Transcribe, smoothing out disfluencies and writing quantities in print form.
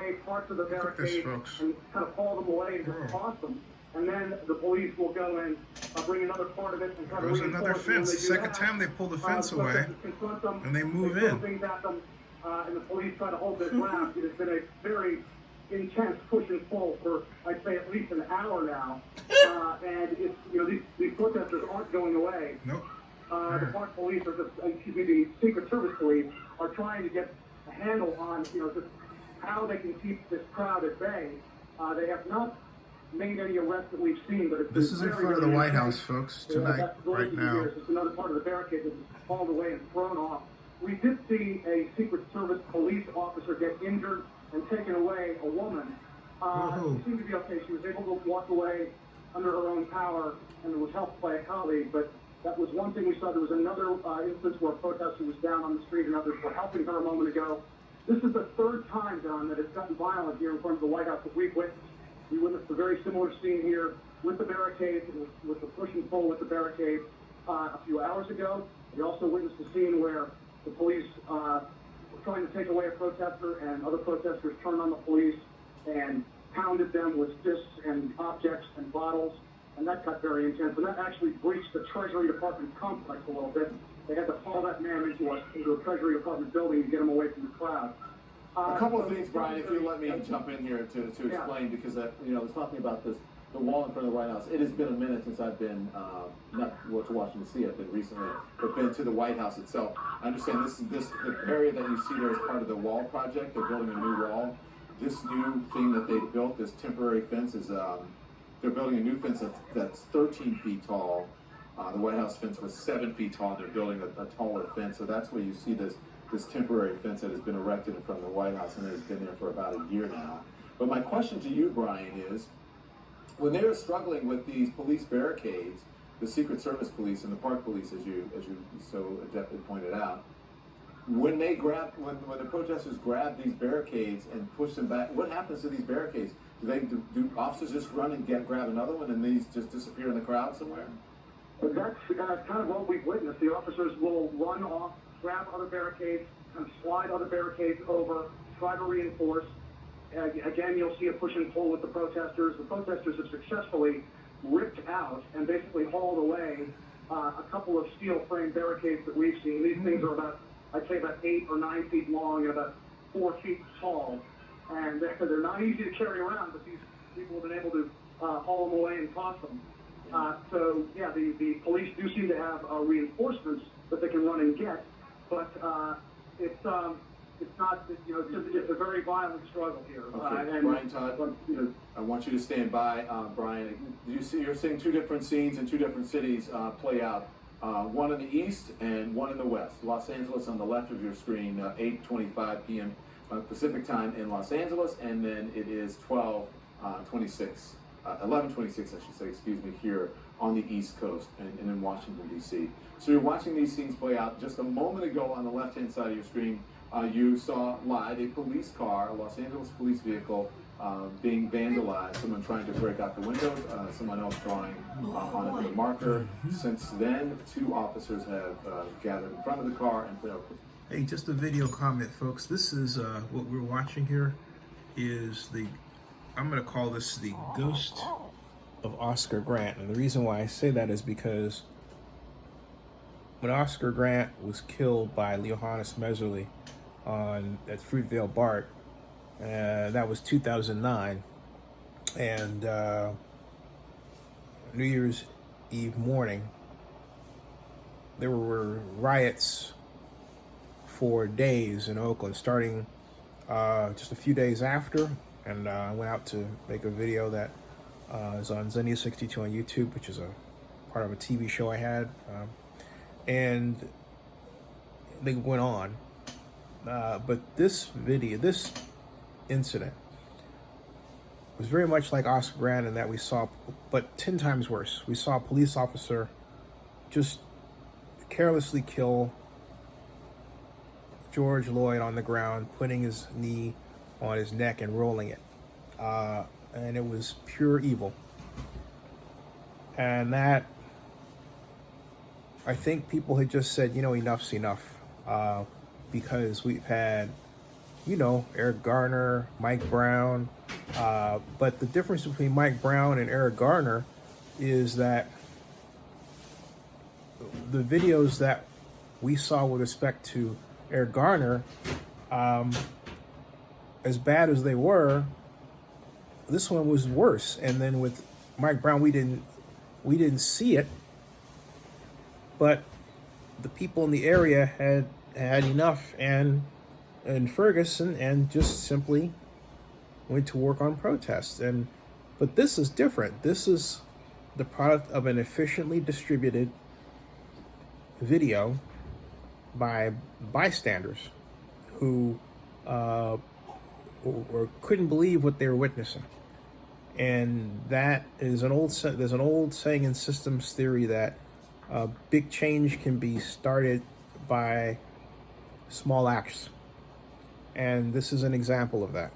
away parts of the barricade and folks. kind of haul them away and just toss them. And then the police will go and bring another part of it and try to There's reinforce another it. When fence. they The do second that, time they pull the fence away, protesters confront them, and they move throw in. things at them, and the police try to hold their ground. It has been a very intense push and pull for, I'd say, at least an hour now. And it's, you know, these protesters aren't going away. Nope. The park police, or the Secret Service police, are trying to get a handle on, you know, just how they can keep this crowd at bay. They have not made any arrests that we've seen, but it's This is in very, front of the very White intense. House, folks, tonight, right now. It's another part of the barricade that's hauled away and thrown off. We did see a Secret Service police officer get injured and taken away, a woman. She seemed to be okay. She was able to walk away under her own power and was helped by a colleague, but that was one thing we saw. There was another instance where a protester was down on the street and others were helping her a moment ago. This is the third time, Don, that it's gotten violent here in front of the White House that we've witnessed. We witnessed a very similar scene here with the barricade, with the push and pull with the barricade a few hours ago. We also witnessed a scene where the police were trying to take away a protester, and other protesters turned on the police and pounded them with fists and objects and bottles, and that got very intense. And that actually breached the Treasury Department complex a little bit. They had to haul that man into a Treasury Department building to get him away from the crowd. A couple of things, Brian, if you let me jump in here to explain, because you know, I was talking about the wall in front of the White House. It has been a minute since I've been, not to Washington D.C., I've been recently, but been to the White House itself. I understand the area that you see there is part of the wall project. They're building a new wall. This new thing that they built, this temporary fence, is they're building a new fence that's 13 feet tall. The White House fence was 7 feet tall, and they're building a taller fence. So that's where you see this temporary fence that has been erected in front of the White House, and it has been there for about a year now. But my question to you, Brian, is when they were struggling with these police barricades, the Secret Service police and the park police, as you so adeptly pointed out, when the protesters grab these barricades and push them back, what happens to these barricades? Do officers just run and grab another one, and these just disappear in the crowd somewhere? That's kind of what we've witnessed. The officers will run off, grab other barricades, and slide other barricades over, try to reinforce. Again, you'll see a push and pull with the protesters. The protesters have successfully ripped out and basically hauled away a couple of steel frame barricades that we've seen. These things are about, I'd say, about 8 or 9 feet long and about 4 feet tall. And they're not easy to carry around, but these people have been able to haul them away and toss them. So, yeah, the police do seem to have reinforcements that they can run and get, but it's not, you know, it's a very violent struggle here. Okay, Brian Todd, I want you to stand by, Brian. You're seeing two different scenes in two different cities play out. One in the east and one in the west. Los Angeles on the left of your screen, 8:25 p.m. Pacific time in Los Angeles, and then it is 11:26, I should say, excuse me, here on the East Coast and in Washington, D.C. So you're watching these scenes play out. Just a moment ago on the left-hand side of your screen, you saw live a police car, a Los Angeles police vehicle, being vandalized, someone trying to break out the windows, someone else drawing on a marker. Since then, 2 officers have gathered in front of the car and put out. Hey, just a video comment, folks. This is what we're watching here is I'm going to call this the ghost of Oscar Grant. And the reason why I say that is because when Oscar Grant was killed by Johannes Messerly at Fruitvale Park, that was 2009, and New Year's Eve morning, there were riots for days in Oakland, starting just a few days after, and I went out to make a video that is on Xenia 62 on YouTube, which is a part of a TV show I had, and they went on. But this incident was very much like Oscar Grant in that we saw, but 10 times worse. We saw a police officer just carelessly kill George Floyd on the ground, putting his knee on his neck and rolling it. And it was pure evil. And that, I think people had just said, you know, enough's enough. Because we've had you know, Eric Garner, Mike Brown. But the difference between Mike Brown and Eric Garner is that the videos that we saw with respect to Eric Garner, as bad as they were, this one was worse. And then with Mike Brown, we didn't see it, but the people in the area had enough and Ferguson, and just simply went to work on protests. But this is different. This is the product of an efficiently distributed video by bystanders who or couldn't believe what they were witnessing. And that is there's an old saying in systems theory that big change can be started by small acts. And this is an example of that.